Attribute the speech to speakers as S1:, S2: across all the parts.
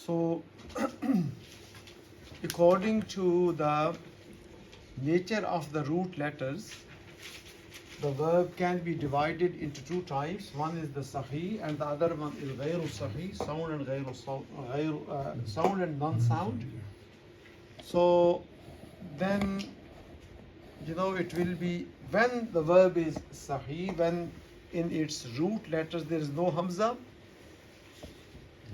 S1: So, according to the nature of the root letters, the verb can be divided into two types. One is the sahih and the other one is ghayru sahih, sound and sound and non-sound. So then, it will be when the verb is sahih, when in its root letters there is no hamza,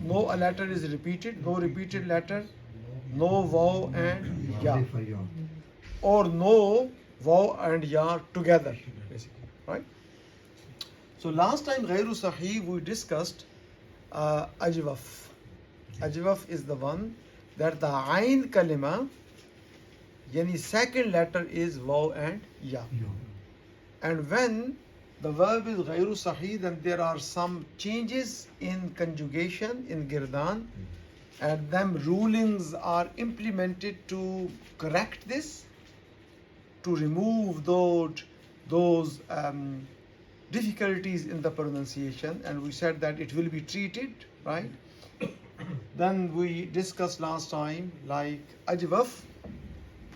S1: no a letter is repeated, no repeated letter, no waw and ya, or no waw and ya together, basically, right? So last time ghayru sahih we discussed ajwaf. Ajwaf is the one that the ayn kalima, yani second letter is waw and ya. And when the verb is ghayru sahih, then there are some changes in conjugation, in girdan, and them rulings are implemented to correct this, to remove those difficulties in the pronunciation, and we said that it will be treated, right? Then we discussed last time, like ajwaf,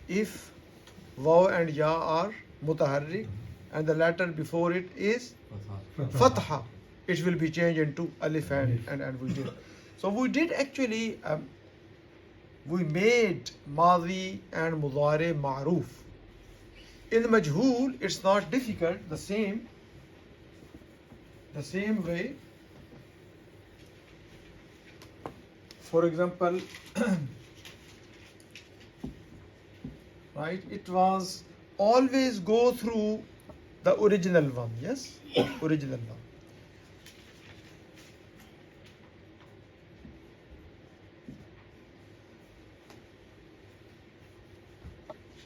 S1: if waw and ya are mutaharrik and the letter before it is fatha, it will be changed into alif and we did. So we did actually, we made madhi and mudari ma'roof. In majhool, it's not difficult, the same way. For example, right, it was always go through the original one, yes? Original one.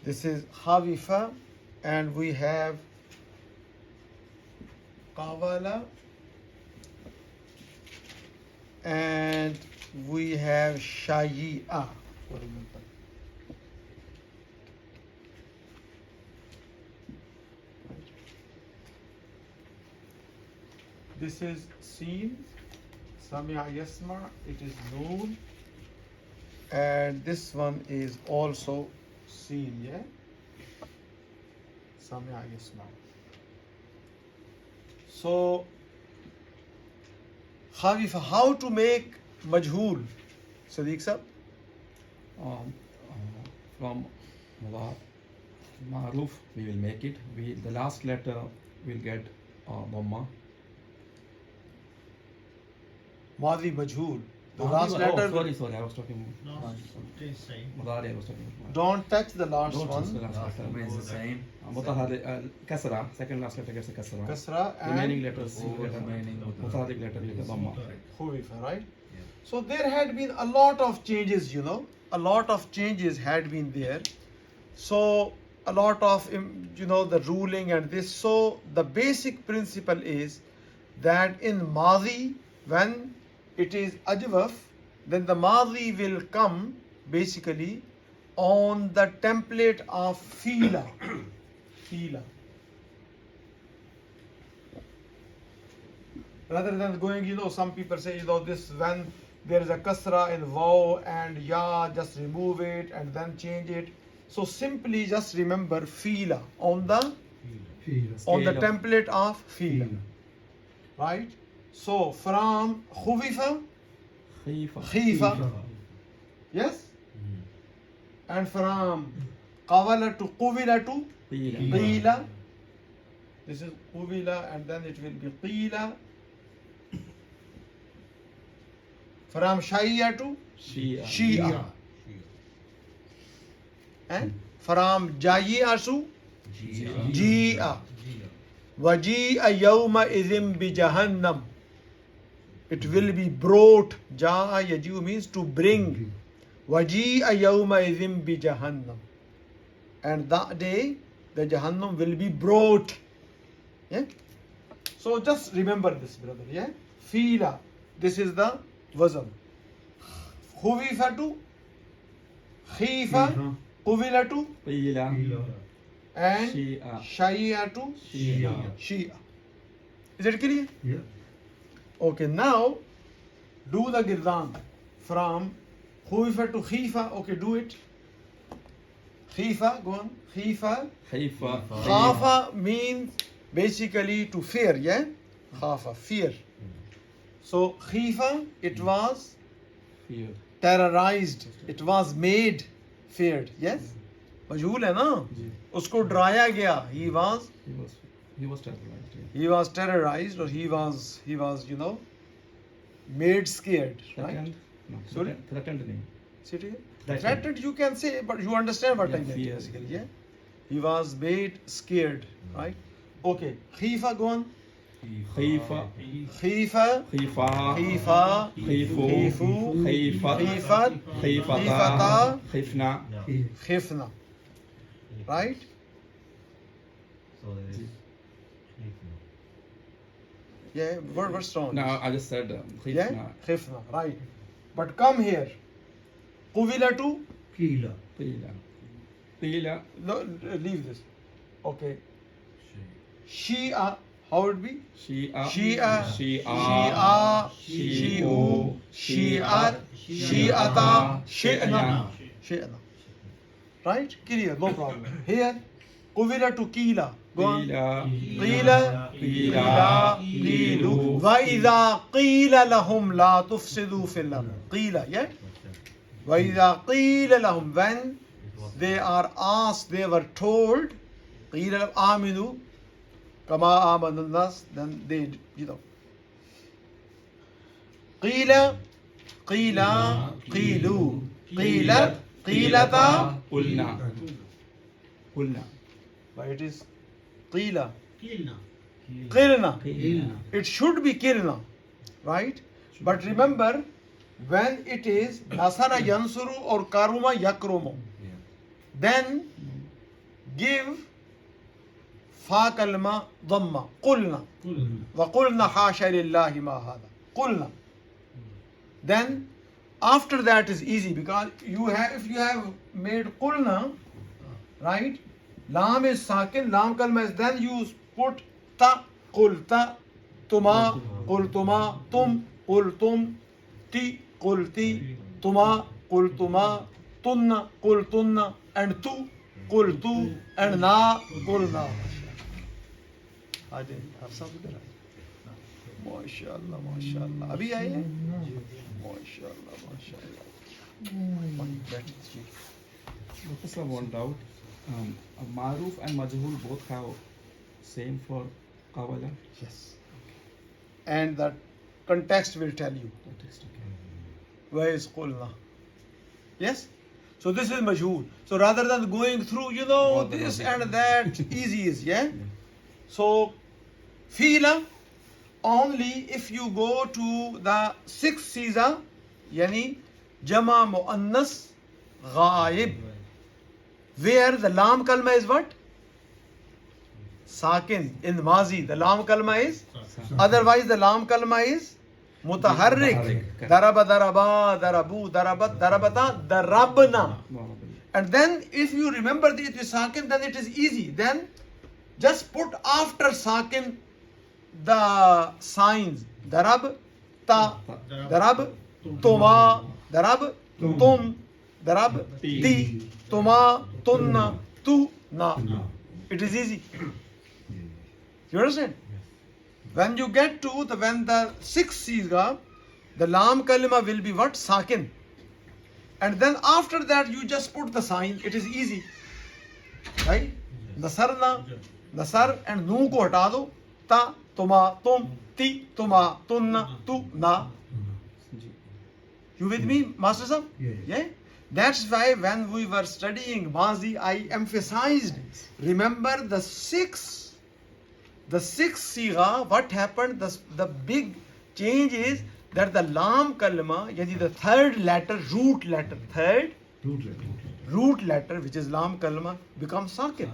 S1: This is Hawifa, and we have Qawala, and we have Shayi'a, for example. This is Seen, Sami'a Yasma, it is Noon, and this one is also Seen, yeah? Sami'a Yasma. So, Khawifa, how to make majhool? Sadiq sir?
S2: From Ma'ruf, we will make it. The last letter will get Dhamma.
S1: Madhi majhool. The last letter.
S2: Sorry, I was talking. Mudari, I was talking.
S1: Don't touch the last
S2: Don't
S1: one.
S2: touch the last letter.
S3: Remains the same.
S2: Kasra, second last letter gets a kasra.
S1: Kasra and
S2: Remaining letters,
S3: remaining
S2: mutaharrik letter will get Dhamma.
S1: Khawifa, right? So there had been a lot of changes, a lot of changes had been there. So a lot of, the ruling and this. So the basic principle is that in Madhi, when it is ajwaf, then the Madhi will come basically on the template of Fila. Fila. Rather than going, some people say, this when there is a kasra in waw and ya, just remove it and then change it. So simply just remember Fila on the template of Fila. Right? So from Khuwifa, Khifa. Yes? And from Qawala to Quwila to Qila. This is Quwila and then it will be Qila. From Shaiya to Shia. And from Jaiya to Jia. Waji'a yawma idhim bi jahannam. It will be brought. Ja'a yaju means to bring. Waji'a yawma idhim bi jahannam. And that day the Jahannam will be brought. Yeah? So just remember this, brother. Yeah? Fila. This is the wazn. Khuwifa to Khifa. Quwila to
S2: Qila.
S1: and
S2: Shia.
S1: Shai'a to Shia. Is it clear?
S3: Yeah.
S1: Okay, now do the girdan from Khuifa to khifa. Okay, do it. Khifa, go on. Khifa.
S2: Khaifa.
S1: Khafa means basically to fear, yeah? Khafa, fear. So khifa, it was
S2: Fear.
S1: terrorized, it was made feared, yes? मजहूल है ना?
S2: जी.
S1: उसको डराया गया. He was
S2: terrorized. Yeah.
S1: he was terrorized, or he was made scared, right?
S2: Threatened. No.
S1: Sorry?
S2: Threatened name.
S1: Say it again.
S2: Threatened.
S1: Threatened you can say, but you understand what
S2: Yeah,
S1: I meant
S2: fear.
S1: basically, yeah? He was made scared, right? Okay. Khifa, go on.
S2: Khaifa.
S1: Khifa.
S2: Khaifa.
S1: Khifa.
S2: Khaifu.
S1: Khifu.
S2: Khaifat.
S1: Khifat.
S2: Khaifata.
S1: Khifata.
S2: Khaifna.
S1: Khifna. Right?
S3: So there is
S1: Yeah, what's wrong?
S2: No, I just said Khaifna.
S1: Yeah? Khifna, right. But come here. Quvila to?
S3: Qila.
S2: Qila.
S1: No, leave this. Okay. Shia, how would it be?
S2: Shia.
S1: Shia.
S2: Shia.
S1: Shi'u. Shi'at. Shi'ata. Shi'na. Shi'na. Right? Clear, no problem. Here, Quvila to Qila. Go on.
S2: Qila.
S1: Qila. Qilu. وَإِذَا قِيلَ لَهُمْ لَا تُفْسِدُوا فِي الْأَرْضِ. Qila, yeah? وَإِذَا قِيلَ لَهُمْ, when they are asked, they were told, قِيلَ لَهُمْ آمِنُوا كَمَا آمَنَ النَّاسِ, then they, قِيلَ قِيلَ قِيلُوا قِيلَتْ قِيلَتَا.
S2: Qulna.
S1: But it is قِيلَ.
S3: Qilna.
S1: Qilna.
S3: Qilna.
S1: It should be Qilna, right? But remember, when it is Nasara Yansuru or Karuma Yakrumu, then give Fa kalma Dhamma. Qulna. Wa qulna hasha lillahi ma hada. Qulna. Then after that is easy, because if you have made Qulna, right? Lam is sakin, lam kalma is, then you put ta, qulta, tuma, qultuma, tum, qultum, ti, qulti, tuma, qultuma, tunna, qultunna, and tu, qultu, and na, qulna. I didn't have something there. MashaAllah, MashaAllah. Abhi aaye hain? MashaAllah, MashaAllah.
S2: Professor, one doubt. Maruf and Majhul both have same for Qawala.
S1: Yes. And the context will tell you. Where is Qulna? Yes? So this is Majhul. So rather than going through, this and that, easy is, yeah? So, Fi'la, only if you go to the sixth Siza, yani Jama Mu'annas Ghaib, where the Lam Kalma is what? Sakin. In Mazi, the Lam Kalma is? Otherwise, the Lam Kalma is Mutaharrik. Daraba, daraba, darabu, darabat, darabata, darabna. And then, if you remember this with Sakin, then it is easy. Then, just put after Sakin the signs. Darab, ta, darab, tuma, darab, tum, darab, ti, tuma, tunna, tu, na. It is easy. You understand? When you get to when the sixth siga, the lam kalima will be what? Sakin. And then after that you just put the sign. It is easy. Right? Nasarna, nasar and nu ko hata do. Ta, tuma, tum, ti, tuma, tunna, tu, na. You with me, Master Sahib? Yeah? That's why when we were studying Mazi, I emphasized, remember the sixth Sigha, what happened, the big change is that the Lam Kalma, yani the third letter, root letter, which is Lam Kalma, becomes Sakin.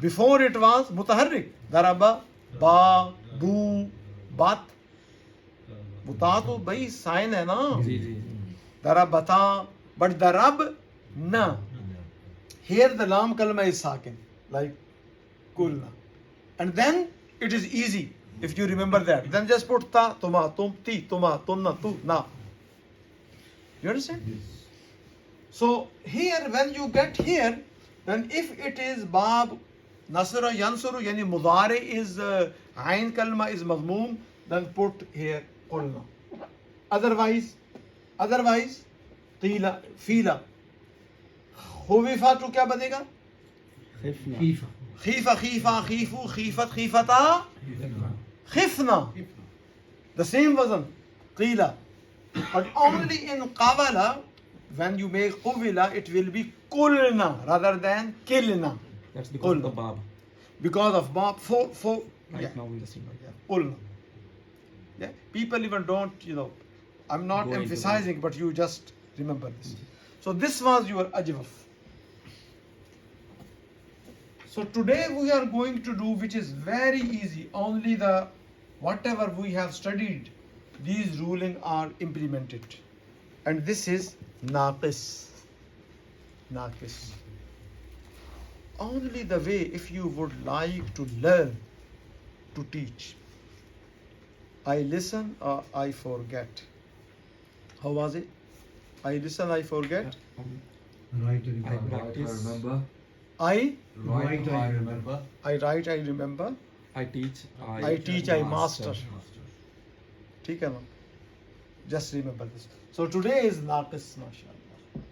S1: Before it was Mutaharrik. Daraba, Ba, Bu, Bat. Buta to bhai sign hai na. Darabata. But darab, na. Here the Lam Kalma is Sakin, like Kulna. And then it is easy if you remember that. Then just put ta, tuma, tum, ti, tuma, tunna, tu, na. You understand?
S3: Yes.
S1: So here, when you get here, then if it is bab nasra yansuru, yani mudari is ayn kalma is mazmum, then put here qulna. Otherwise qila fila khuwifa to क्या बनेगा?
S2: خفنا
S1: खीफा खीफा खीफू खीफत खीफता khifna. The same wasn't qila. But only in qawala, when you make quvila, it will be kulna rather than kilna.
S2: That's because of the
S1: Qulna.
S2: bab.
S1: Because of bab, for
S2: Right
S1: yeah,
S2: now in the single.
S1: qulna. Yeah, people even don't, I'm not
S2: Go into
S1: emphasizing, but you just remember this. So this was your ajwaf. So today we are going to do, which is very easy, only the whatever we have studied, these rulings are implemented. And this is Naaqis. Naaqis. Only the way, if you would like to learn to teach. I listen or I forget. How was it? I listen, I forget.
S3: Right,
S2: I practice.
S3: remember.
S1: I
S3: Right, I remember.
S1: write, I remember.
S2: I teach.
S1: I teach, I master. ठीक है ना? Just remember this. So today is Naaqis, mashallah.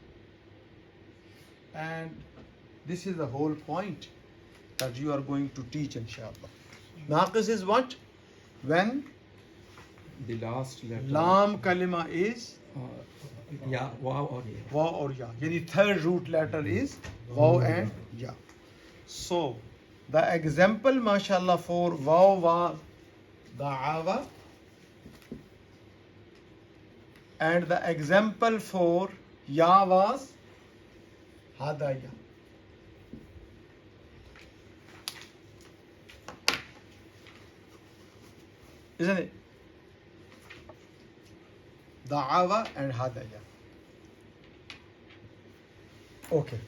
S1: And this is the whole point that you are going to teach, inshallah. Naaqis is what? When
S2: The last letter.
S1: lam kalima is
S2: Yeah, wow or yeah.
S1: wa or ya. Yani third root letter is waw and ya. So the example, mashallah, for waw was da'awa, and the example for ya was hadaya. Isn't it? Da'awa and hadaya. Okay.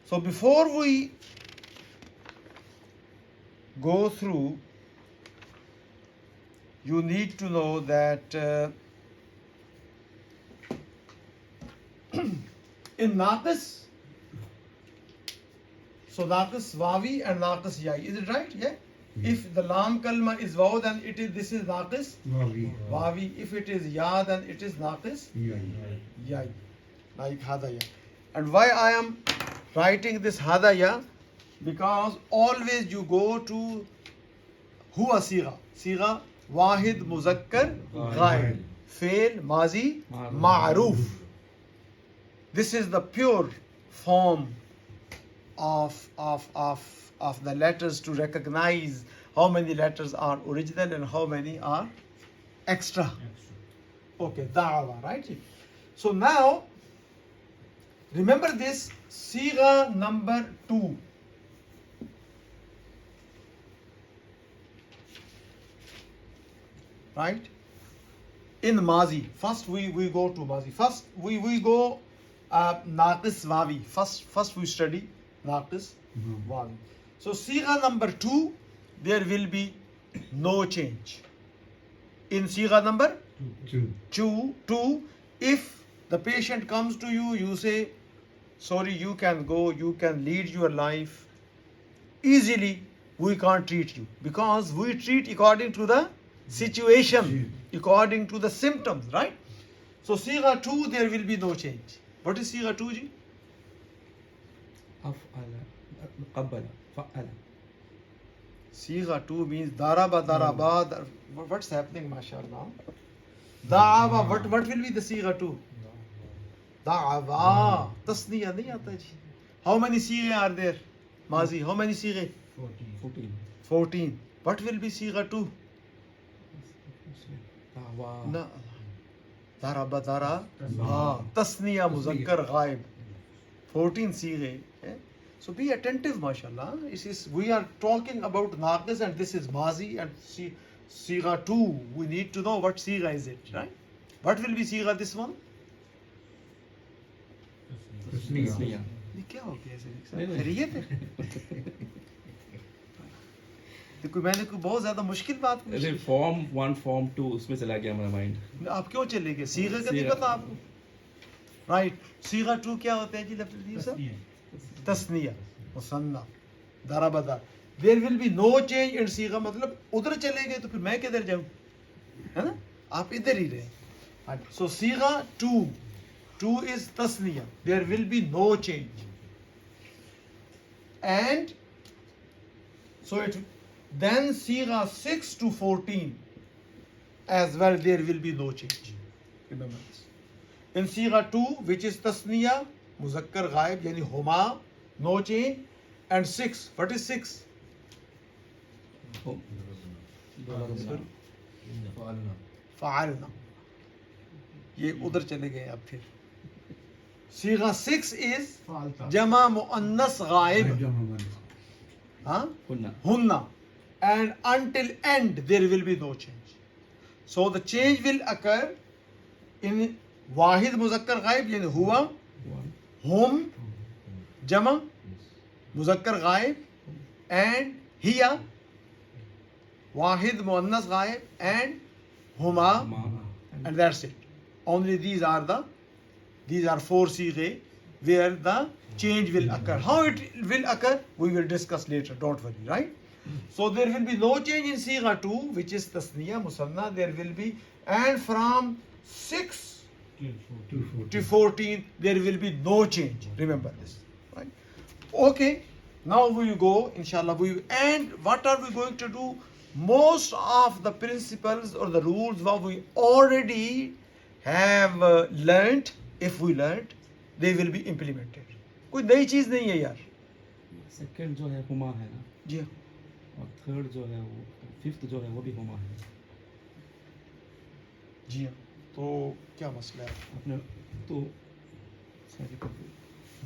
S1: So before we go through, you need to know that in Naaqis, so Naaqis wawi and Naaqis yai, is it right? Yeah. If the lam kalma is waw, then this is Naaqis wawi. If it is ya, then it is Naaqis yai, like hadaya. And why I am writing this hadaya? Because always you go to huwa sigha wahid muzakkar ghaib, fail mazi ma'ruf. This is the pure form of the letters to recognize how many letters are original and how many are extra. Okay, da'wa, right? So now remember this sigha number 2. Right? In Mazi, first we go to Mazi. First we go Naaqis wawi. First we study Naaqis wawi. So sigha number 2, there will be no change. In sigha number 2, if the patient comes to you, you say, sorry, you can go, you can lead your life easily. We can't treat you because we treat according to the situation, according to the symptoms, right? So sigha 2, there will be no change. What is sigha 2, ji?
S2: أفعل قبل فعل.
S1: Sigha 2 means daraba. What's happening, mashallah? Da'awa. What will be the sigha 2? Da'awa. Tasniya nahi aata ji. How many sighe are there? Mazi. How many sighe? 14. What will be sigha 2? No. Daraba. Tasniya muzakkar ghaib. 14 sighe. So be attentive, mashallah. We are talking about Naaqis and this is Mazi and sigha 2. We need to know what sigha is it, right? What will be sigha this one?
S2: تسنية.
S1: ये क्या हो गया ऐसे? खैरियत है? तो कोई मैंने कोई बहुत ज्यादा मुश्किल बात पूछी?
S2: अरे फॉर्म 1 फॉर्म 2 उसमें चला गया मेरा माइंड।
S1: आप क्यों चले गए? सीगा का नहीं
S2: सीगा।
S1: पता आपको? राइट, सीगा 2 क्या होता है जी लफ्ज़ सर? तस्निया, मुसन्ना, दरबदा। There will be no change in सीगा, मतलब उधर चले गए तो फिर मैं किधर जाऊं, है ना? आप इधर ही रहे। सो सीगा 2 इज तस्निया, there will be no change, and so it then Sigha 6 to 14 as well, there will be no change. Remember this. In Sigha 2, which is Tasniya, Muzakkar Ghaib, yani Huma, no change. And 6, what is 6? Fa'alna. ये उधर चले गए अब फिर। Sigha 6 is Jama Muannas Ghaib. Huh? Hunna. And until end there will be no change. So the change will occur in Wahid Muzakkar Ghaib, yani Huwa, Hum, Jama, Muzakkar Ghaib, and Hiya, Wahid Muannas Ghaib, and Huma, and that's it. Only these are 4 sighe where the change will occur. How it will occur, we will discuss later, don't worry, right? So there will be no change in Sigha 2, which is Tasniya, Musanna, there will be, and from 6 to 14, there will be no change. Remember this, right? Okay, now we will go, inshallah, and what are we going to do? Most of the principles or the rules what we already have learnt, if we learnt, they will be implemented. कोई नई चीज नहीं है यार।
S2: Second जो है हुमा है ना
S1: जी हाँ,
S2: और थर्ड जो है वो फिफ्थ जो है वो भी हुमा है।
S1: जी हाँ, तो क्या मसला है?
S2: अपने तो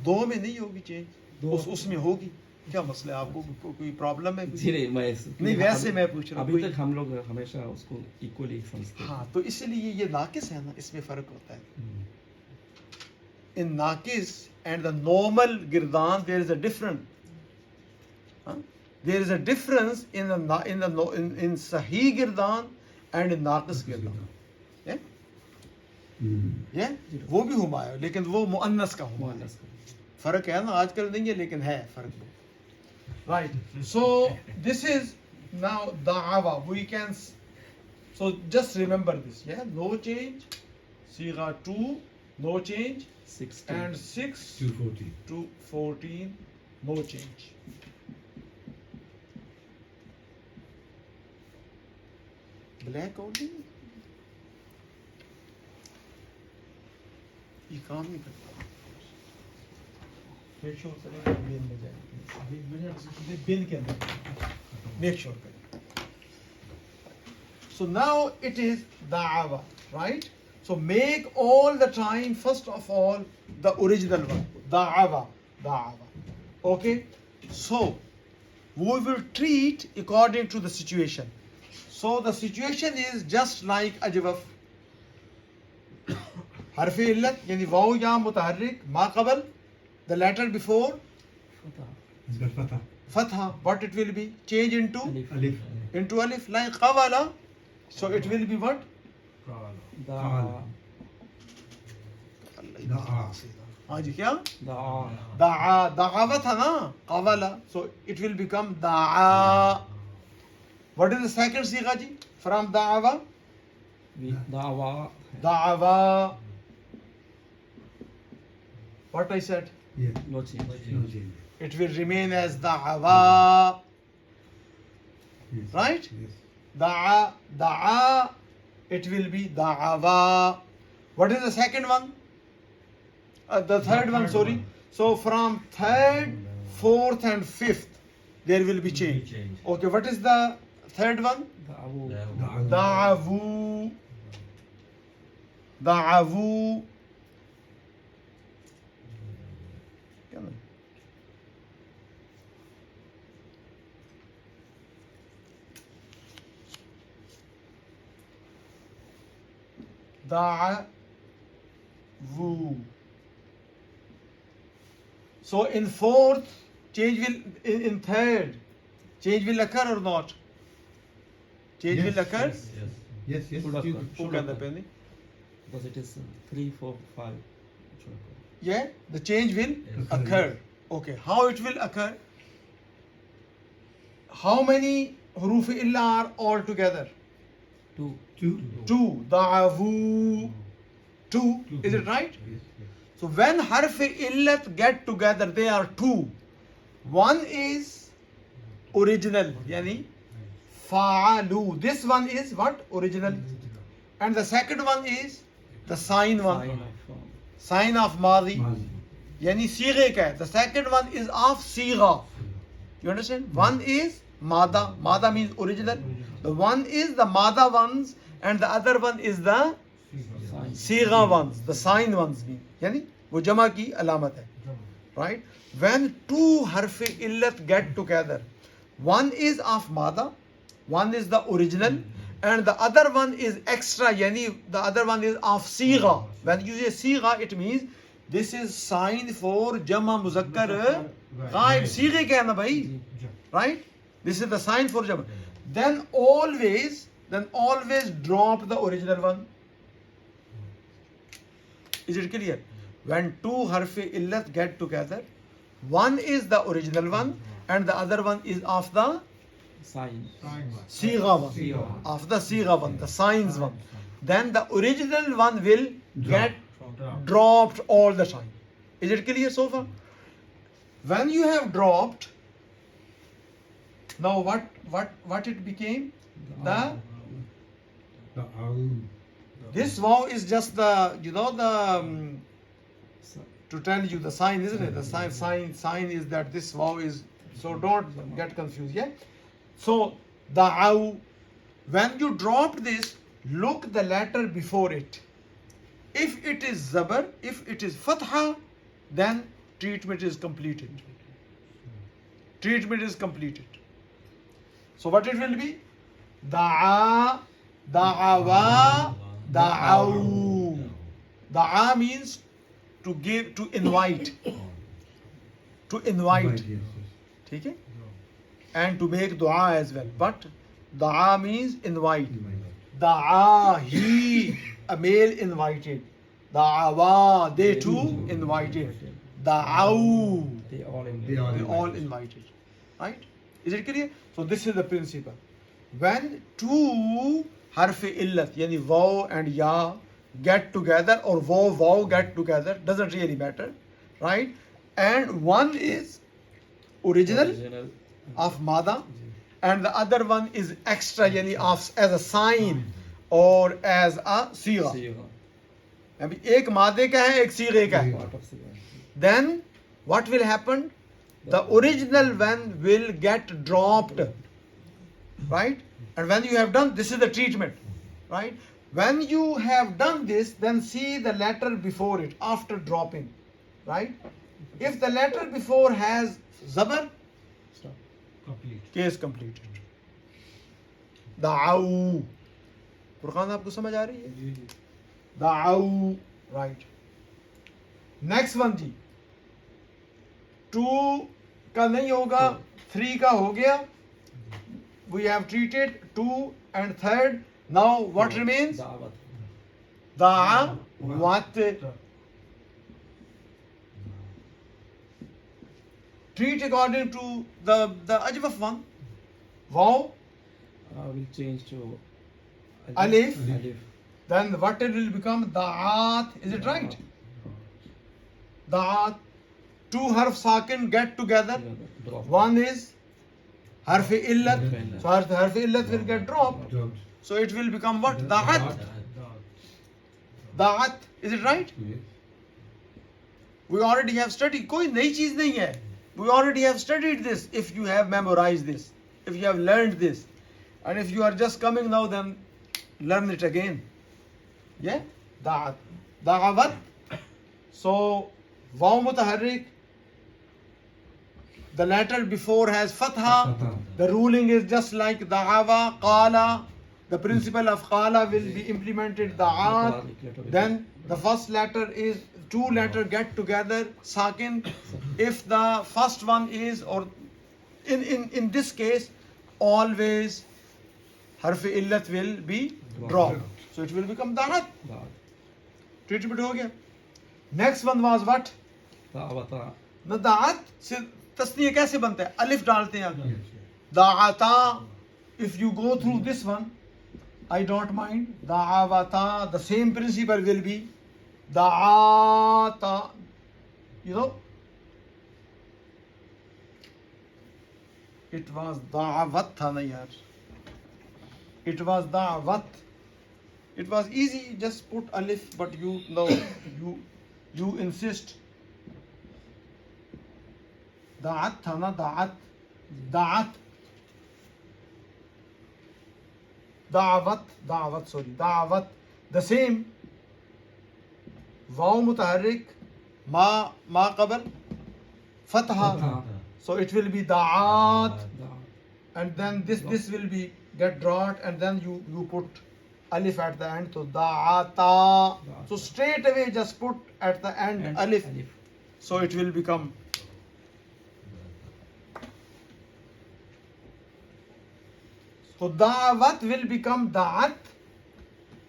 S1: दो में नहीं होगी चेंज, उसमें होगी। क्या मसला है? आपको कोई प्रॉब्लम है?
S2: जी नहीं, मैं
S1: नहीं वैसे मैं पूछ रहा हूँ।
S2: अभी तक हम लोग हमेशा उसको इक्वली समझते हैं।
S1: हाँ, तो इसलिए ये नाकिस है ना, इसमें फर्क होता है। In Naaqis and the normal girdan, there is a difference. There is a difference in Sahih girdan and in Naaqis girdan. Yeah? Yeah? वो भी हुमा है, लेकिन वो मुअन्नस का हुमा है। फर्क है ना, आजकल नहीं है लेकिन है फर्क। Right. So this is now da'awa. We can. So just remember this. Yeah. No change. Sigha 2. No change.
S2: 16
S1: And 6 to 14, no change. Black only? ये काम नहीं करता। Make sure करें bin में जाए। bin के अंदर make sure करें। So now it is da'awa, right? So make all the time, first of all, the original one, da'awa. Okay? So, we will treat according to the situation. So, the situation is just like ajwaf. Harfi illat, yani waw ya mutaharrik, ma qabal, the letter before, fatha. What it will be? Change into?
S3: Alif.
S1: Into alif, like qawala. So, it will be what? हाँ जी क्या? दाआ था ना, कवाला. So it will become दाआ. What is the second सीगा जी? From दावा. दावा. What I said?
S3: Yeah.
S2: No change.
S3: No change.
S1: It will remain as दावा.
S3: Yes.
S1: Right?
S3: Yes.
S1: दाआ. It will be da'awa. What is the second one? The third one, sorry. So from third, fourth and fifth, there will be change. Okay, what is the third one? Da'avu. Da'avu. Da'avu. So in fourth, change will, in third, change will occur or not? Change will occur?
S3: Yes, yes.
S2: Should occur.
S1: Who can the penny?
S2: Because it is 3, 4, 5. It should occur.
S1: Yeah, the change will occur. Okay, how it will occur? How many huruf illa are all together?
S2: 2.
S1: Two. Da'avu. Two. Is it right?
S3: Yes, yes.
S1: So when harf illat get together, they are two. One is original, yani fa'alu. This one is what? Original. And the second one is the sign one.
S2: Sign of
S1: Sign of madi.
S3: Mazi.
S1: Yani sighe ka hai. The second one is of sigha. You understand? One is mada. Mada means original. The one is the mada ones and the other one is the
S2: sign.
S1: sigha ones, the sign ones mean. Yani wo jama ki alamat hai. Right? When two harf illat get together, one is of mada, one is the original, and the other one is extra, yani the other one is of sigha. When you say sigha, it means this is sign for jama muzakkar ghaib. Sighe kya hai na bhai? Right? This is the sign for jama. Then always drop the original one. Is it clear? When two harfi illat get together, one is the original one and the other one is of the
S2: Sign.
S1: sigha one.
S2: Sigha.
S1: Of the sigha one, the signs one. Then the original one will get dropped all the time. Is it clear so far? When you have dropped, now what it became? The this vow is just the to tell you the sign, isn't it? The sign is that this vow is, so don't get confused. Yeah. So the when you dropped this, look the letter before it. If it is zabar, if it is fatha, then treatment is completed. Treatment is completed. So what it will be? Da'a, da'awa, da'aw. Da'a means to give, to invite. To invite. ठीक है? And to make dua as well. But da'a means invite. Da'a, he, a male invited. Da'awa, they too invited. Da'aw,
S2: They all
S1: they all invited. Right? Is it clear? So this is the principle. When two harfi illat, yani waw and ya, get together, or waw get together, doesn't really matter. Right? And one is original of mada and the other one is extra, yani of, as a sign or as a sigha.
S2: Sigha.
S1: अभी एक मादे का है एक सीगे का है.
S2: Part of sigha.
S1: Then what will happen? The original one will get dropped, right? And when you have done, this is the treatment, right? When you have done this, then see the letter before it after dropping, right? If the letter before has zabar,
S2: Stop.
S1: case completed. Da'aw. Furqan आपको समझ आ रही है? Da'aw, right. Next one जी. 2 का नहीं होगा, 3 का हो गया. We have treated 2 and third. Now what remains?
S2: Da'wat.
S1: Da'awat. Treat according to the ajwaf one. Waw,
S2: Will change to
S1: alif.
S2: Alif.
S1: Then what it will become? Da'at. Is it right? Da'at. 2 harf sakin get together.
S2: Drop.
S1: One is harfi illat. So harfi illat will get dropped. So it will become what? Da'at. Da'at. Is it right? We already have studied. कोई नई चीज नहीं है. We already have studied this. If you have memorized this, if you have learned this, and if you are just coming now, then learn it again. Yeah? Da'at. Da'awat. So, waw mutaharrik. The letter before has fatha. The ruling is just like da'awa, qala. The principle of qala will be implemented. Da'at. Then the first letter is 2 letters get together, sakin. If the first one is, or in this case, always harf illat will be dropped. So it will become da'at. Treatment हो गया. Next one was what?
S2: दावता
S1: ना दात से तस्नीय कैसे बनता है? अलिफ डालते हैं आप. दाता. If you go through this one, I don't mind. Da'awata. The same principle will be da'ata. You know, it was da'awat tha na yaar. It was da'awat. It was easy, just put alif, but you know, you insist. Da'at tha na, da'at. Da'at. Da'awat, sorry. Da'awat. The same. Waw mutaharrik. Ma qabal. Fatha. So it will be da'at. And then this will be get drought, and then you put alif at the end. So da'ata. So straight away just put at the end alif. So it will become. So da'awat will become da'at,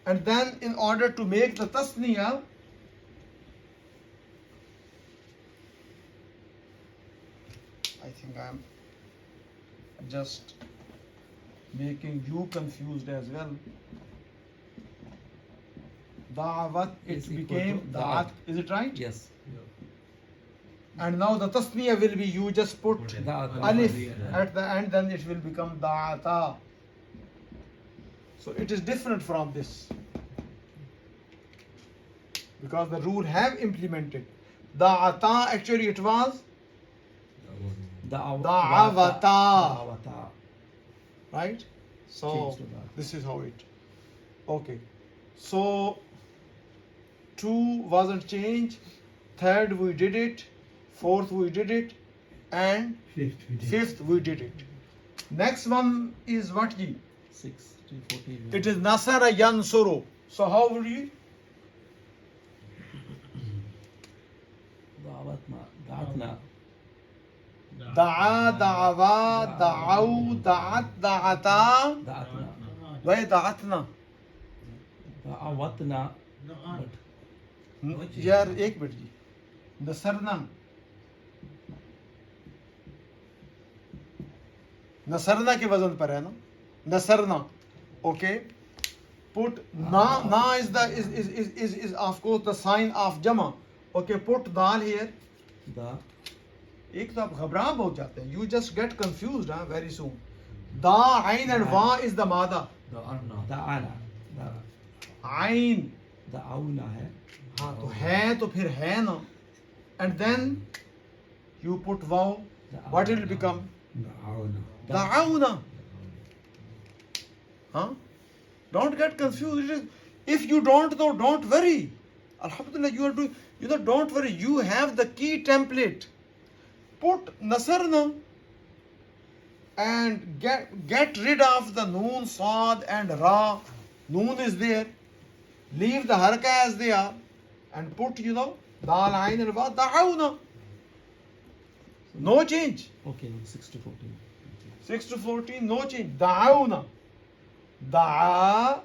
S1: and then in order to make the tasniya, I think I'm just making you confused as well. Da'awat,
S2: Is
S1: it
S2: equal
S1: became
S2: to
S1: da'at.
S2: da'at.
S1: Is it right?
S2: Yes.
S1: And now the tasniya will be you just put
S2: Da'at.
S1: alif at the end, then it will become da'ata. So it is different from this, because the rule have implemented. Da'ata, actually it was Da'awata.
S2: Da'awata.
S1: Right? So
S2: Change to that.
S1: this is how it. Okay. So 2 wasn't changed. 3rd we did it. 4th we did it. And 5th we did it. Next one is what ji?
S2: 6 to 14.
S1: It is Nasara Yansuru. So how would you?
S2: Da'awatna. Da'atna.
S1: Da'a, da'awa, da'aw, da'at, da'ata.
S2: Da'atna.
S1: Why da'atna?
S2: Da'awatna. But
S1: यार एक minute जी. नसरना. नसरना के वजन पर है ना. Nasarna. Okay. Put na is the is of course the sign of jama. Okay, put dal here.
S2: da.
S1: एक तो आप घबरा बहुत जाते हैं. You just get confused very soon. Da, ain and va is the mada.
S2: Da'ana. Da.
S1: Ain.
S2: Da'awna है.
S1: हाँ तो है तो फिर है ना. And then you put vaw. What will it become? Da'awna. Huh? Don't get confused. It is, if you don't know, don't worry. Alhamdulillah, you are doing. You know, don't worry. You have the key template. Put nasarna and get rid of the noon, sad and ra. Noon is there. Leave the haraka as they are, and put dal, ain and va, da'awna. No change.
S2: Okay, 6 to 14.
S1: 6 to 14, no change. Da'awna. Da'a,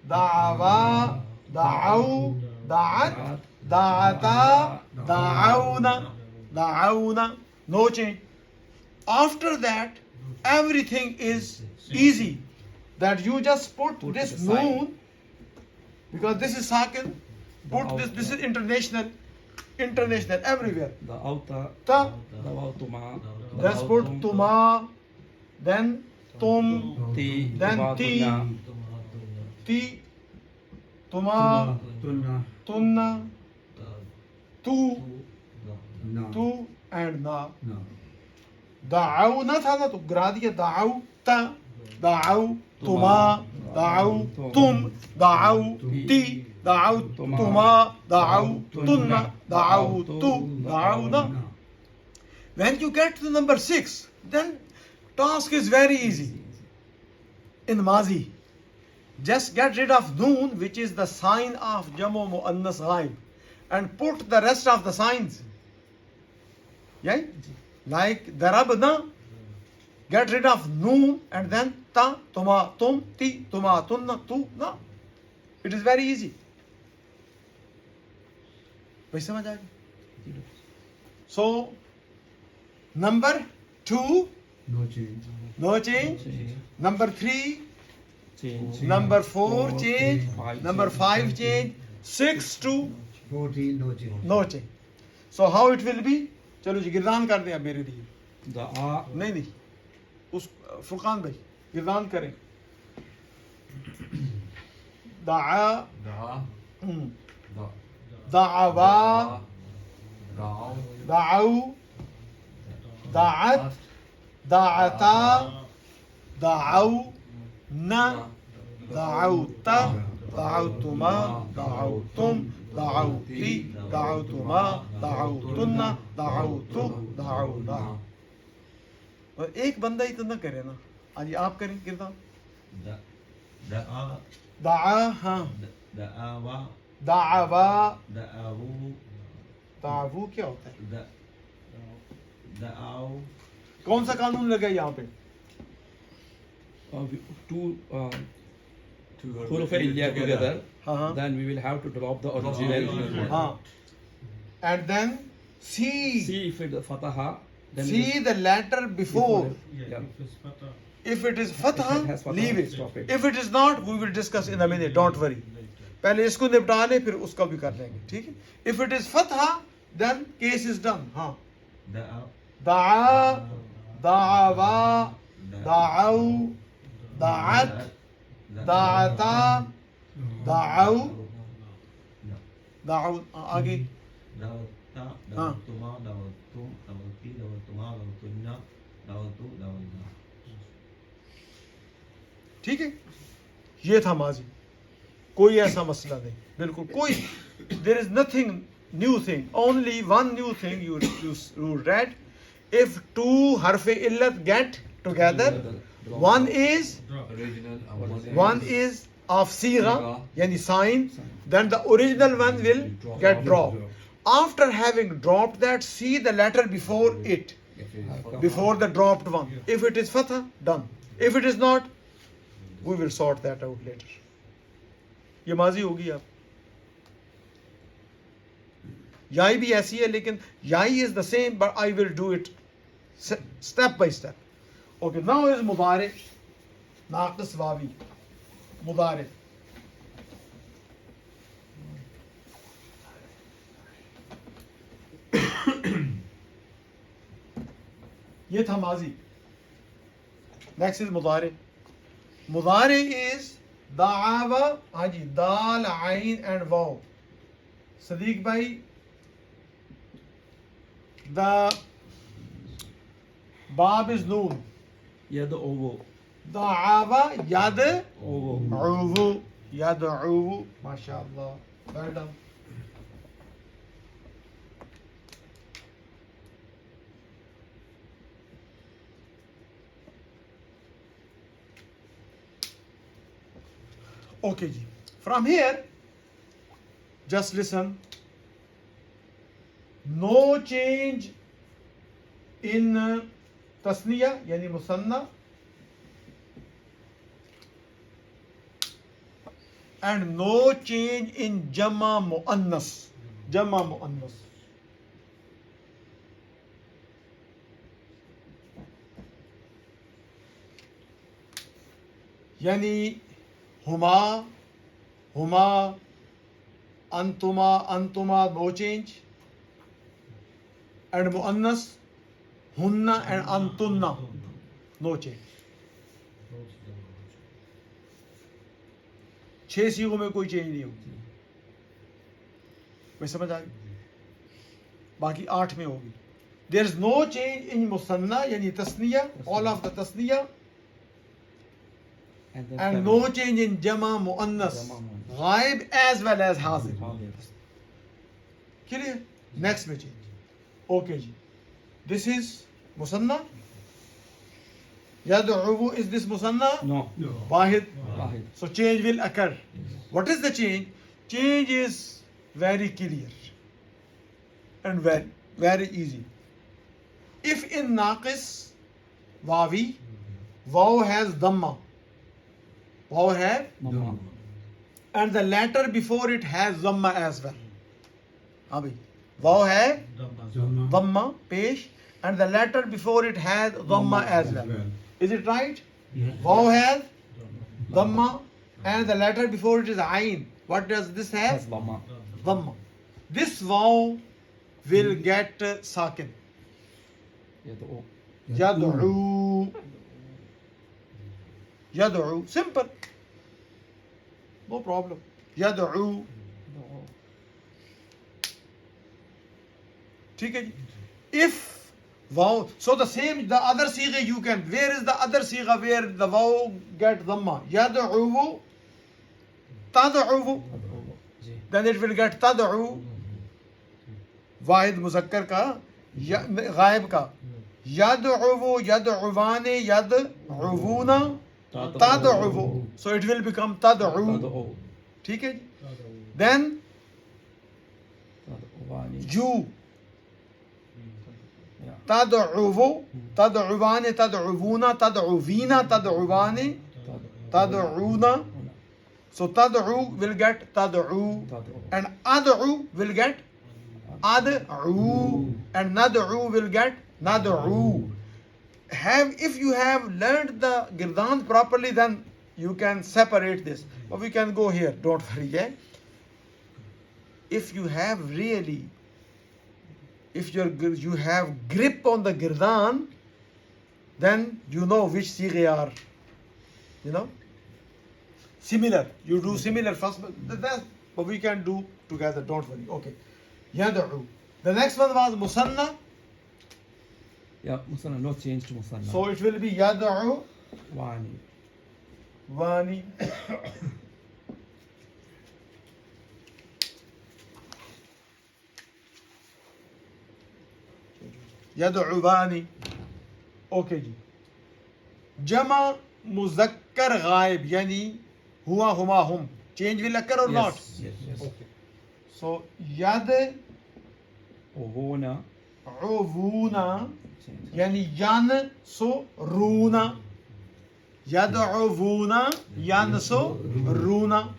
S1: da'awa, da'aw, da'at, da'ata, da'awna, no change. After that, everything is easy. That you just put this
S2: the sign.
S1: noon, because this is sakin, put this is international everywhere.
S2: Da'awta.
S1: Ta,
S2: Da'awtuma.
S1: just put tuma, then tum,
S2: Ti.
S1: then ti, ti, tuma, tunna, tu, tu and na. Da'awna था ना तो गिरा दिया दाऊ ता दाऊ तुमा दाऊ तुम दाऊ ती दाऊ तुमा दाऊ तुन्ना दाऊ तू दाऊ ना. When you get to number 6, then task is very easy. In Mazi, just get rid of noon, which is the sign of Jamo Muannas Ghaib, and put the rest of the signs. Yeah? Like darabna, get rid of noon and then ta, tuma, tum, ti, tuma, tunna, tu, no. It is very easy. भाई समझ आ गई? So, number 2,
S3: No change.
S1: no change. Number 3,
S2: change.
S1: number 4, change.
S2: Five
S1: Number
S2: change.
S1: 5, change. 6 to
S3: 14, no change.
S1: no change. So how it will be? चलो जी गिरदान कर दें आप मेरे लिए.
S2: The a
S1: नहीं नहीं उस फुरकान भाई गिरदान करें. दआ दआवा दआऊ दआत दआता दआऊ न दआउता दआउतुमा दआउतुम दआउती दआउतुमा दआउतुन्ना दआउतु दआउना. और एक बंदा ही तो ना करे ना. आज आप करें किरदार. दआ हाँ दआवा दावू क्या होता है? कौन सा कानून लगा यहाँ पे?
S2: two huruf India together,
S1: हाँ
S2: then we will have to drop the original.
S1: हाँ. And then see
S2: See if it is fataha, then
S1: see the letter before.
S2: yeah.
S1: If it is
S2: If it
S1: fatha,
S2: has fatha,
S1: leave it.
S2: stop it.
S1: If it is not, we will discuss in a minute. Don't worry. पहले इसको निपटा ले फिर उसका भी कर लेंगे. ठीक है? If it is fatha, then case is done. हाँ. दआ दआवा दआऊ दआत दआता दआऊ दआऊ आगे. ठीक है? ये था माजी. कोई ऐसा मसला नहीं. बिल्कुल कोई. There is nothing new thing. Only one new thing you read. If two harfe illat get together, one is of sigha, yani sign, then the original one will get dropped. After having dropped that, see the letter before it, before the dropped one. If it is fatha, done. If it is not, we will sort that out later. ये माजी होगी आप. याई भी ऐसी है लेकिन याई is the same, but I will do it step by step. Okay, now is mudare, naaqis wawi, mudare. ये था माजी. Next is mudare. Mudare is da'ava, haji, dal, ain and waw. Sadiq bhai, the bab is noon.
S2: Yad ovo.
S1: Da'ava yad
S2: Ovo.
S1: uvu yad'u. MashaAllah. Well done. Okay ji. From here, just listen. No change in tasniya, yani musanna, and no change in jama muannas. Jama muannas. Yani huma, huma, antuma, antuma, no change. And muannas, hunna and antunna, no change. 6 सीगों में कोई change नहीं होगी. मैं समझ आ गई. बाकी 8 में होगी. There is no change in musanna yani tasniya, all of the tasniya, and no change in jama muannas, ghaib as well as hazir. Clear? Next में change. Okay ji. This is musanna. Yad'u, is this musanna?
S2: No.
S1: Wahid.
S2: Wahid.
S1: So change will occur. What is the change? Change is very clear and very easy. If in Naaqis Wawi. Waw has dhamma. Waw has,
S2: Dhamma.
S1: and the letter before it has dhamma as well. Abi. Waw has dhamma, pesh, and the letter before it has dhamma as well. Is it right?
S3: Yes.
S1: Waw has dhamma, and the letter before it is ayn. What does this
S2: Has
S1: have?
S2: Dhamma.
S1: Dhamma. This waw will get sakin.
S2: Yad'u.
S1: Yad'u. Yad'u. Simple. No problem. Yad'u. ठीक है जी. If wow, so the same, the other sigha you can. Where is the other sigha where the wow get dhamma? Yad'u, tad'u. Then it will get tad'u. वाहिद मुज़क्कर का, गायब का. Yad'u, yad'uwane, yad'uvuna, tad'u. So it will become tad'u.
S2: Tad'u.
S1: ठीक है जी. Then
S2: Tad'uwani.
S1: you.
S2: Yeah.
S1: تدعو تدعوان تدعوون تدعوين تدعوان تدعون. So tad'u will get tad'u, and ad'u will get ad'u, and nad'u will get nad'u. If you have learned the girdan properly, then you can separate this. But we can go here, don't worry. Yeah? If you have really, if you have grip on the girdan, then you know which sighi are, similar. You do similar first, but we can do together, don't worry. Okay. Yad'u. The next one was musanna,
S2: Yeah, Musanna, no change to Musanna.
S1: so it will be yad'u
S2: Wani.
S1: wani. यदुवानी. Okay जी. जमा मुज़क्कर गायब यानी हुआ हुमा हुम. Change will occur or not?
S2: Yes, yes.
S1: Okay. So yad
S2: Uhuna.
S1: uvuna
S2: Change.
S1: यानी yan so runa. Yad'uvuna yan so runa.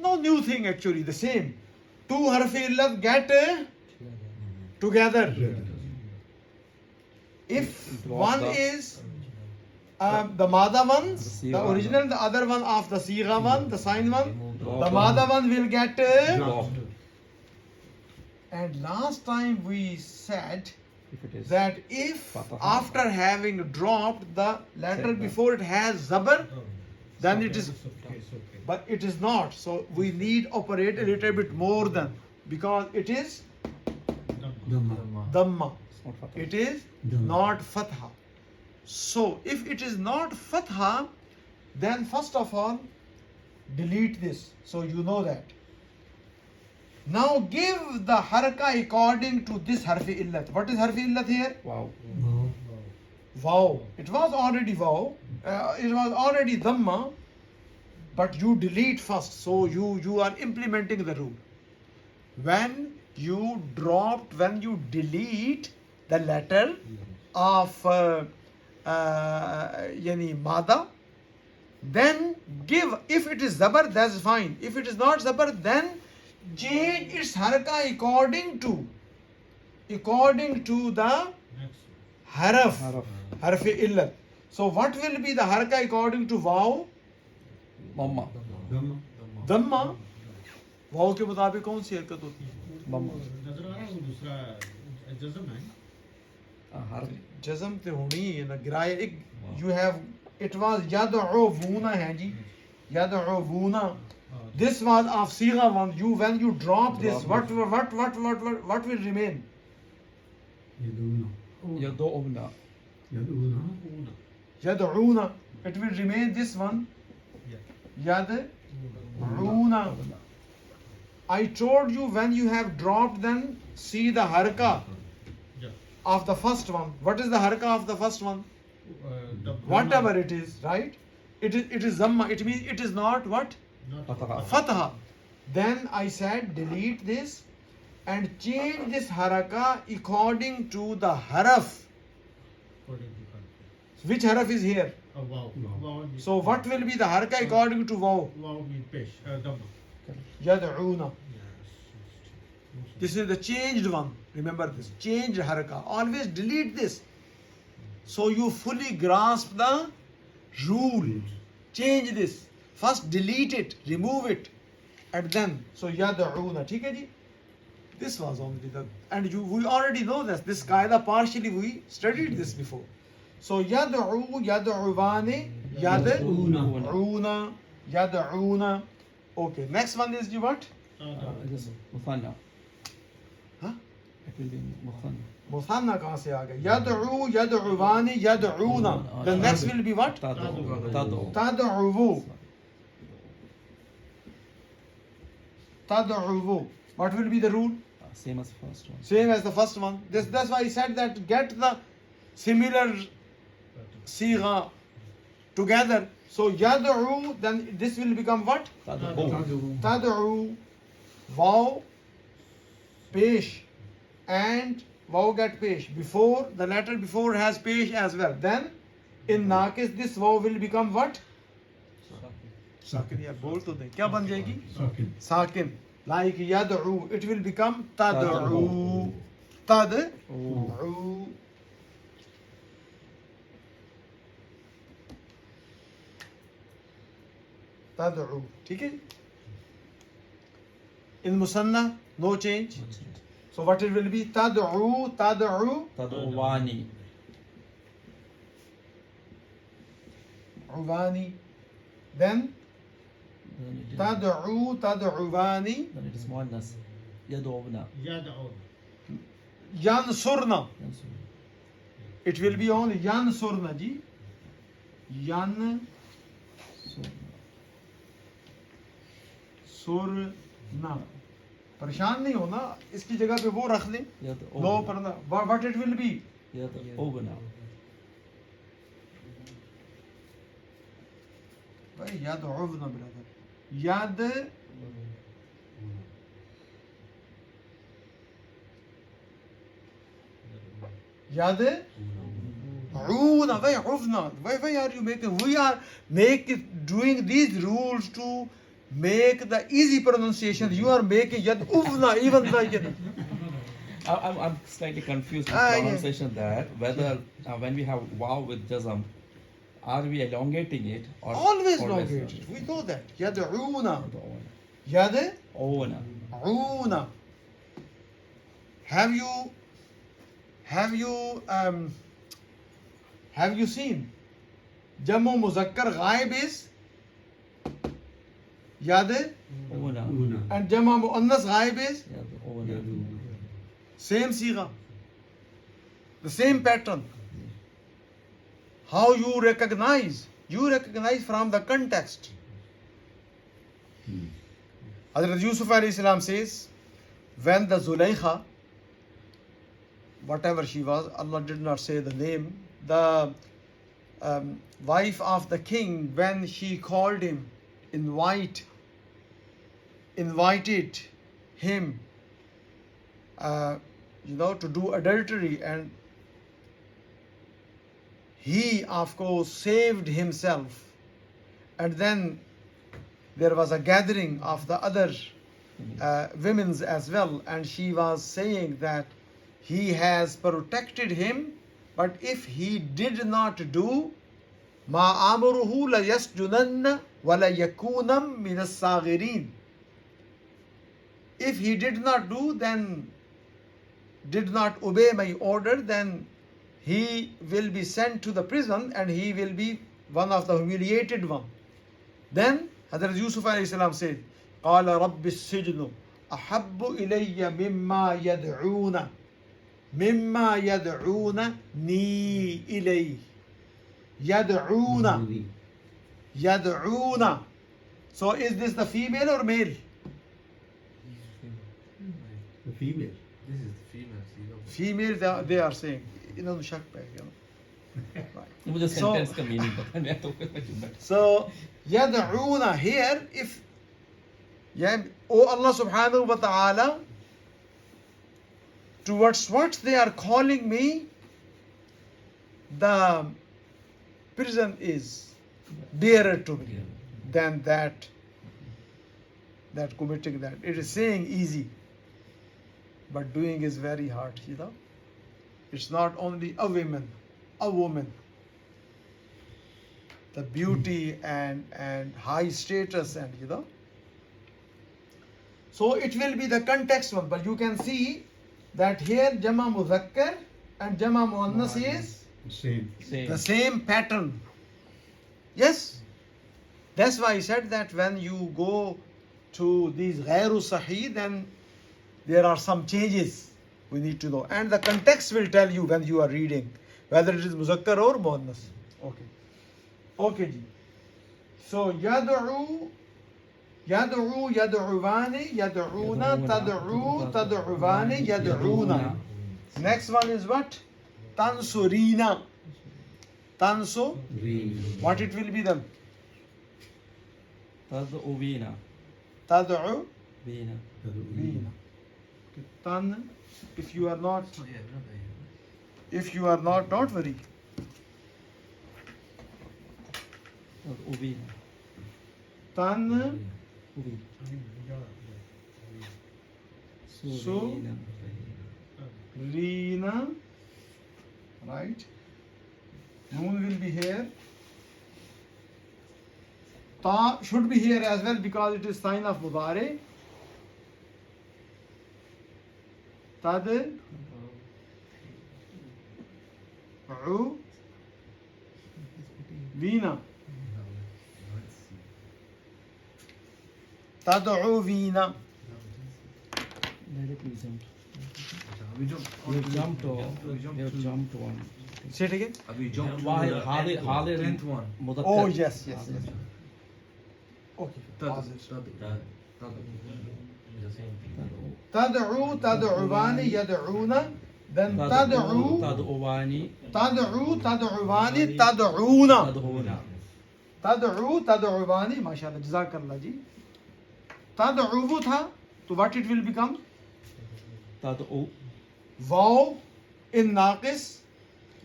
S1: No new thing actually, the same. Two harfi illat get together. If one is the Mada ones, the original, the other one of the Sigha one, the sign one, the Mada one will get.
S2: Dropped.
S1: And last time we said
S2: If it is.
S1: that if after having dropped the letter before it has Zabar, then it is. But it is not. So we need operate a little bit more than, because it is Dhamma.
S2: It's not Fatah.
S1: It is not Fatha. So if it is not Fatha, then first of all delete this, so you know that. Now give the haraka according to this harfi illat. What is harfi illat here?
S2: Wow.
S1: Wow. It was already wow. It was already dhamma, but you delete first, so you are implementing the rule. When you delete the letter of yani Mada, then give. If it is Zabar, that's fine. If it is not Zabar, then change its haraka according to the harf, harfi illat. So what will be the haraka according to wow?
S2: Dhamma.
S1: दम्मा. वाव के मुताबिक कौन सी हरकत होती है?
S2: Dhamma.
S4: नजर आ रहा है वो दूसरा जज़म है.
S2: Harf.
S1: जज़म ते होनी है ना, गिराए एक. You have, it was यदउवूना है जी, यदउवूना. This was of Sigha one. When you drop this, what will remain?
S2: Yadu'una.
S1: Yad'una. It will remain this one. Yad'una. I told you when you have dropped, then see the haraka of the first one. What is the haraka of the first one? Whatever it is, right? It is zamma. It means it is not what?
S2: Fatah.
S1: Fatha. Then I said delete this and change this haraka according to the haraf. Which haraf is here?
S4: Wow. Wow.
S1: So what will be the haraka according to waw?
S4: Wow means pesh. Dhamma.
S1: Yad'una.
S4: Yes.
S1: This is the changed one. Remember this. Changed haraka. Always delete this. So you fully grasp the rule. Change this. First delete it, remove it, and then so yad'una. ठीक है जी? This was only the, and we already know this. This qaida partially we studied this before. So yad'u, yad'uvani, yad'una, yad'una. Okay. Next one is what?
S2: This muthanna.
S1: Huh?
S2: It will be muthanna.
S1: Muthanna कहाँ से आ गया? Yad'u, yad'uvani, yad'una. The next will be what?
S2: Tadu.
S1: Tad'uvu. Tad'uvu. What will be the rule?
S2: Same as first one.
S1: Same as the first one. That's why I said that get the similar sigha together. So yad'u, then this will become what?
S2: Tadu.
S1: Tad'u, waw, pesh, and waw get pesh. Before, the letter before has pesh as well. Then in Naaqis this waw will become what?
S3: Sakin.
S1: यार बोल तो दे क्या बन जाएगी?
S3: Sakin.
S1: Sakin. Like yad'u, it will become tad'u. Tad'u. Tad'u. ठीक है? In musanna, no change. So what it will be? Tad'u, tad'u,
S2: Tad'uwani.
S1: uvani. Then tad'u, tad'uvani,
S2: Then it is muannas. Yad'una.
S4: Yad'un.
S1: yansurna. It will be on yansurna ji. Yan surna. परेशान नहीं होना, इसकी जगह पे वो रख लें. No पढ़ना. What it will be?
S2: Yad'una.
S1: भाई याद उवना ब्रदर. याद याद Una, why ufna? Why are you making? We are doing these rules to make the easy pronunciation. You are making yad ufna, even the yad.
S2: I'm slightly confused with
S1: Yeah.
S2: pronunciation there. Whether when we have wow with jazam, are we elongating it or
S1: Always elongated. We know that. Yad'una. Yad
S2: Ona.
S1: Una. Have you seen Jammu Muzakkar Ghaib is Yad
S2: Ona.
S1: and Jammu Muannas Ghaib is
S2: Ona.
S1: same sigha, the same pattern. How you recognize? You recognize from the context. Hazrat Yusuf alayhi salam says, when the Zulaykha, whatever she was, Allah did not say the name, the wife of the king, when she called him, invited him, to do adultery, and he of course saved himself, and then there was a gathering of the other women's as well, and she was saying that he has protected him, but if he did not do ma amuruhu la yasjunanna wa la yakunam min as-saghirin. If he did not do, then did not obey my order, then he will be sent to the prison and he will be one of the humiliated one. Then Hazrat Yusuf alayhi salam said, قال رب السجن أحب إلي مما يدعونني إليه. يدعون. So is this the female or male?
S3: The female.
S5: This is the female.
S1: Female, they are saying. शक पे, right.
S2: मुझे
S1: So-
S2: sentence का meaning पता नहीं तो
S1: So يدعون here, if oh Allah subhanahu wa ta'ala, towards what they are calling me, the prison is dearer to me than that committing that. It is saying easy, but doing is very hard, you know. It's not only a woman. The beauty and high status and you know. So it will be the context one, but you can see that here Jama Muzakkar and Jama Muannas is
S3: Same.
S1: the same pattern. Yes? That's why I said that when you go to these Ghairu Sahih, then there are some changes we need to know. And the context will tell you when you are reading, whether it is Muzakkar or Muannas. Okay. Okay, ji. So, Yad'u, Yad'uvani, Yad'una, Tad'u, Tad'uvani, Yad'una. Next one is what? Tansurina. Tansu. What it will be then?
S2: Tad'uvina.
S1: Tad'u.
S2: Vina.
S1: Vina. Okay. Tan. If you are not, don't worry.
S2: Tad'uvina.
S1: Tan.
S2: Uvi.
S1: So.
S2: Surina.
S1: Rina. Right. Noon will be here. Ta should be here as well because it is sign of Mudare. Tad. U. Vina. Tad'u Vina.
S2: Directly jumped. You have jumped one.
S1: Say it again.
S2: Tenth one.
S1: Oh yes. Okay. Tad'u, tad'uvani, yad'una. Then tad'u,
S2: Tad'uvani.
S1: tad'uvani, tad'una.
S2: Tad'una.
S1: Tad'u, tad'uvani. MashaAllah. Jazakallah ji. Tad'uvu tha. So what it will become?
S2: Tad'u.
S1: Vaw in Naaqis.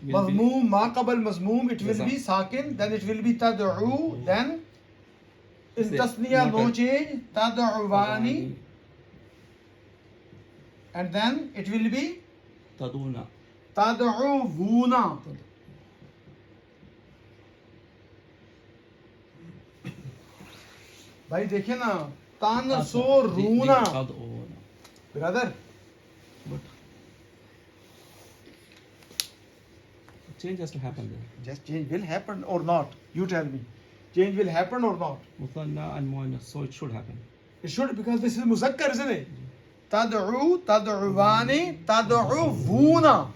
S2: Will be-
S1: Mazmoom, ma qabal mazmoom. It will be sakin. Then it will be tad'u. Then in
S2: Say,
S1: tasniya no
S2: noted.
S1: change. Tad'uvani. And then it will be
S2: Tad'una.
S1: tad'uvuna. भाई देखिए ना तान सो रूना
S2: Tad'una.
S1: Brother
S2: But change has to happen there.
S1: just change will happen or not, you tell me, change will happen or not?
S2: Muthanna and muannas, so it should happen.
S1: It should, because this is muzakkar, isn't it? Tad'u, tad'uvani, tad'uvuna.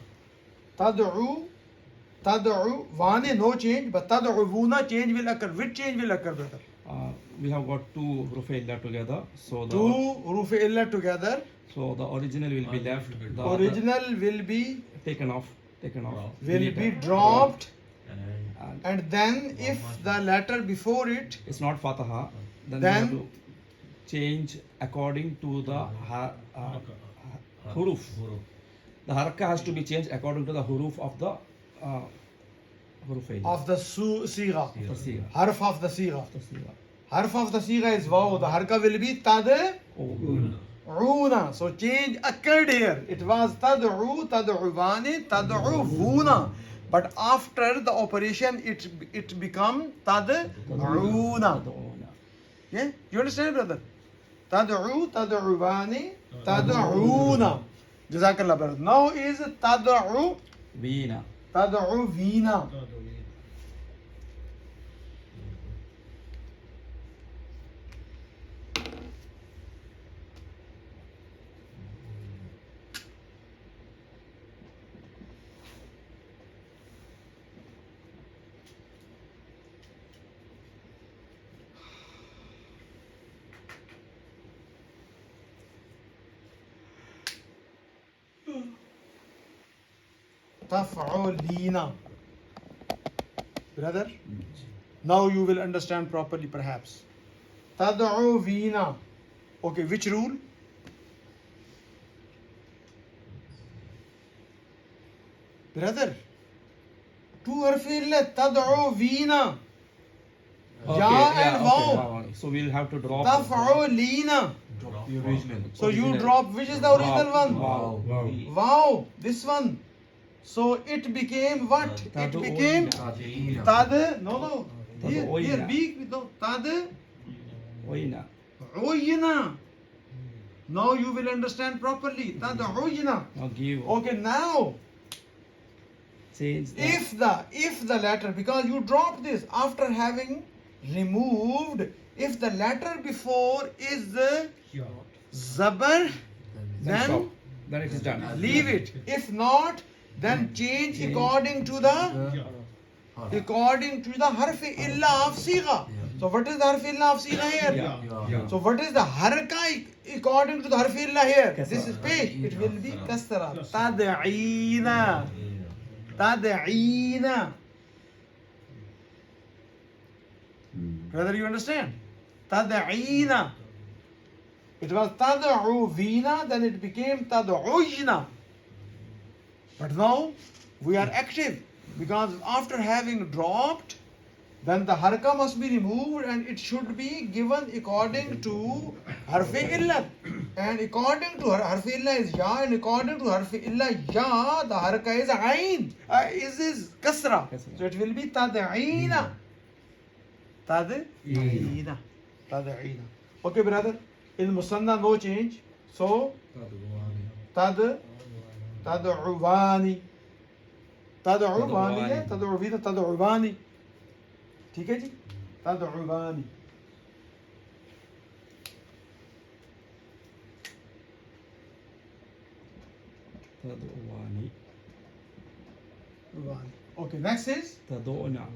S1: Tad'uvani, no change, but tad'uvuna, change will occur. Which change will occur, brother?
S2: We have got two huruf illa together, so the
S1: Two huruf illa together.
S2: so the original will be left. The
S1: Original will be
S2: taken off.
S1: will
S2: Deleted.
S1: be dropped,
S2: And
S1: and then if the letter before it,
S2: it's not fataha, then we
S1: Then-
S2: have to change according to the huruf. The haraka has to be changed according to the huruf of the huruf illa.
S1: of the sigha,
S2: The sigha.
S1: harf of the sigha.
S2: The sigha.
S1: Harf of the sigha is vaw. The harka will be tad'una.
S2: Oh,
S1: So change occurred here. It was tad'u, tad'uvani, tad'uvuna. But after the operation, it become tad'una.
S2: Tad'una.
S1: Yeah, you understand, brother? Tad'u, tad'uvani, tad'una. Jazakallah, brother. Now is tad'u,
S2: Vina.
S1: tad'uvina. Taf'ulina. Brother, now you will understand properly perhaps. Tad'uvina. Okay, which rule? Brother, two harfi illat. Tad'uvina.
S2: Okay,
S1: Ya
S2: yeah,
S1: and
S2: okay,
S1: waw.
S2: So we'll have to drop
S1: Taf'ulina.
S2: the original.
S1: So you
S2: original.
S1: drop, which is the original one?
S2: Wow.
S3: Wow.
S1: Wow, this one. So it became what? It
S2: Tad'una.
S1: became tad. No. Here,
S2: Tad'una.
S1: be no. Tad.
S2: Oina.
S1: Uyna. Now you will understand properly. Tad uyna.
S2: Now give.
S1: Okay, now
S2: Change the.
S1: if the letter, because you dropped this after having removed, if the letter before is the
S4: Yeah.
S1: zabar,
S2: then stop.
S1: then
S2: Then it is done.
S1: leave it. If not, then change
S2: Change.
S1: according to the
S4: Yeah.
S1: harfi illa of sigha. So what is the harfi illa of sigha here?
S2: Yeah.
S1: So what is the haraka according to the harfi illa here?
S2: Kasra.
S1: This is page. It will be kasra. Tad'ina. Tad'ina. Brother, you understand? Tad'ina. It was tad'uvina, then it became tad'ujna. But now we are active because after having dropped, then the haraka must be removed and it should be given according to harfi illat. And according to harfi illa is ya, and according to harfi illa ya, the haraka is ayn. Is kasra.
S2: Kasra.
S1: So it will be tad'ina. Tad'ina. Tad'ina. Okay, brother. In musanna, no change. So tad'uvani. तदउवानी है तदउवीना तदउवानी ठीक है जी तदउवानी
S2: Tad'uwani.
S1: okay next is
S2: Tad'una.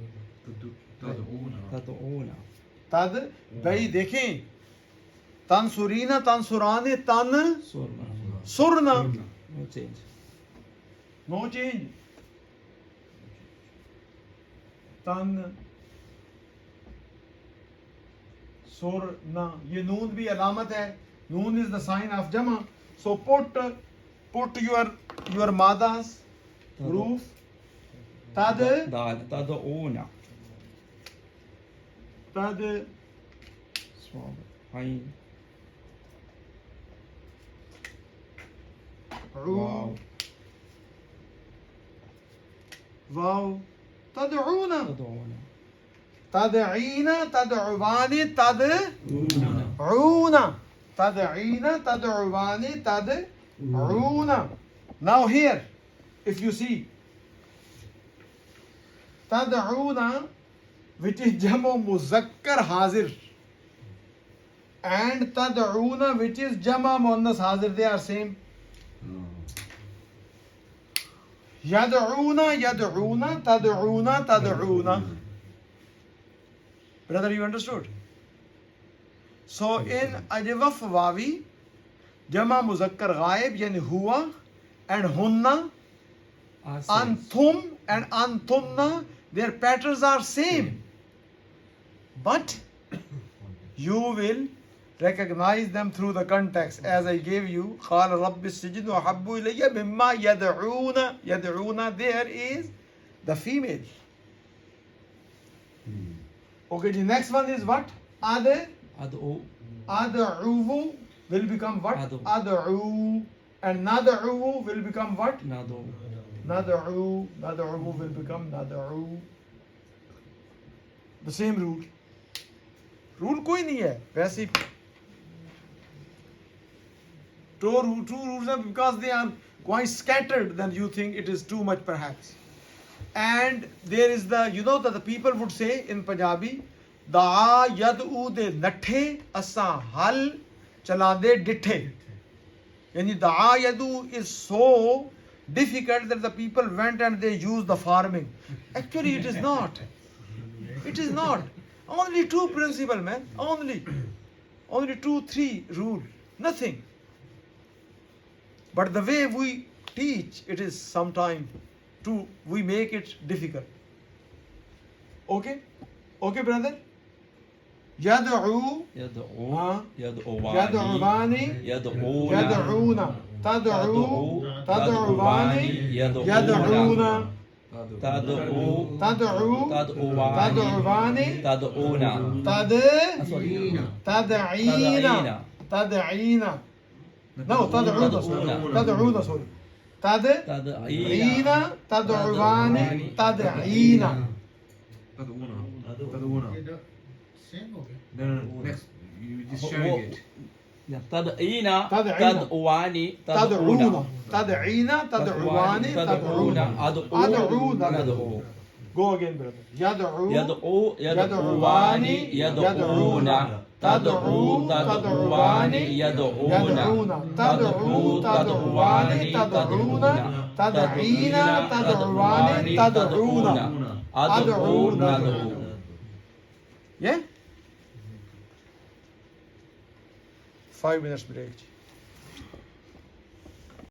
S2: Tad'una.
S1: तद भाई देखें तंसुरीना तंसुराने तन
S2: Surna.
S1: सुरना
S2: No change.
S1: No change तन सुरना ये नून भी अलामत है नून is the sign of jama so put your madas roof tad
S2: Dal. Tad'una.
S1: tad
S2: Swab. Ain.
S1: Wow. Wow. تدعونا
S2: Tad'una.
S1: تدعينا تدعواني تدعونا تدعينا تدعواني تدعونا. Now here, if you see تدعونا, which is jamo muzakkar hazir, and tad'una, which is jama muannas hazir, they are same. Yad'una, yad'una, tad'una, tad'una. Brother, you understood? So in ajwaf wawi, jama muzakkar ghaib, yani huwa and hunna, anthum and anthumna, their patterns are same. But you will recognize them through the context, as I gave you. قال رب السجن وحب إلي مما يدعون. يدعون, there is the female. Okay, the next one is what? Ad.
S2: Ad'u.
S1: Ad'uvu will become what?
S2: Adu.
S1: Ad'u. And nad'u will become what?
S2: Nadu.
S1: Nad'u. Nad'u will become nad'u. The same rule. Rule कोई नहीं है वैसे two rules are because they are quite scattered, then you think it is too much perhaps. And there is the, you know that the people would say in Punjabi, da yad'u de nathe asa hal chalande dithe. Yani da yadu is so difficult that the people went and they used the farming. Actually it is not. It is not. Only two principle, man. Only 2-3 rule. Nothing. But the way we teach, it is sometime we make it difficult. Okay? Okay, brother? Yad'u.
S2: Yad'u. Yad'uwani.
S1: Yad'uvani.
S2: Yad'una.
S1: Yad'una. Tad'u. Tad'uvani.
S2: Yad'una.
S1: Yad'una.
S2: تدعو
S1: تدعو
S2: تدعوان
S1: تدعوان
S2: تدعون
S1: تدعين تدعين No, تدعون تدعون sorry تدعين تدعوان تدعين
S4: Same हो गया.
S5: No, next. You just sharing it.
S2: تدعين
S1: تدعين.
S2: تدعوان
S1: تدعون
S2: تدعون
S1: تدعين تدعوان تدعون
S2: أدعو
S1: أدعو
S2: ندعو
S1: Go again brother يدعو
S2: يدعو يدعوان يدعون تدعو تدعوان يدعون
S1: يدعون تدعو تدعوان تدعون تدعين تدعوان تدعون
S2: أدعو ندعو
S1: Yeah 5 minutes break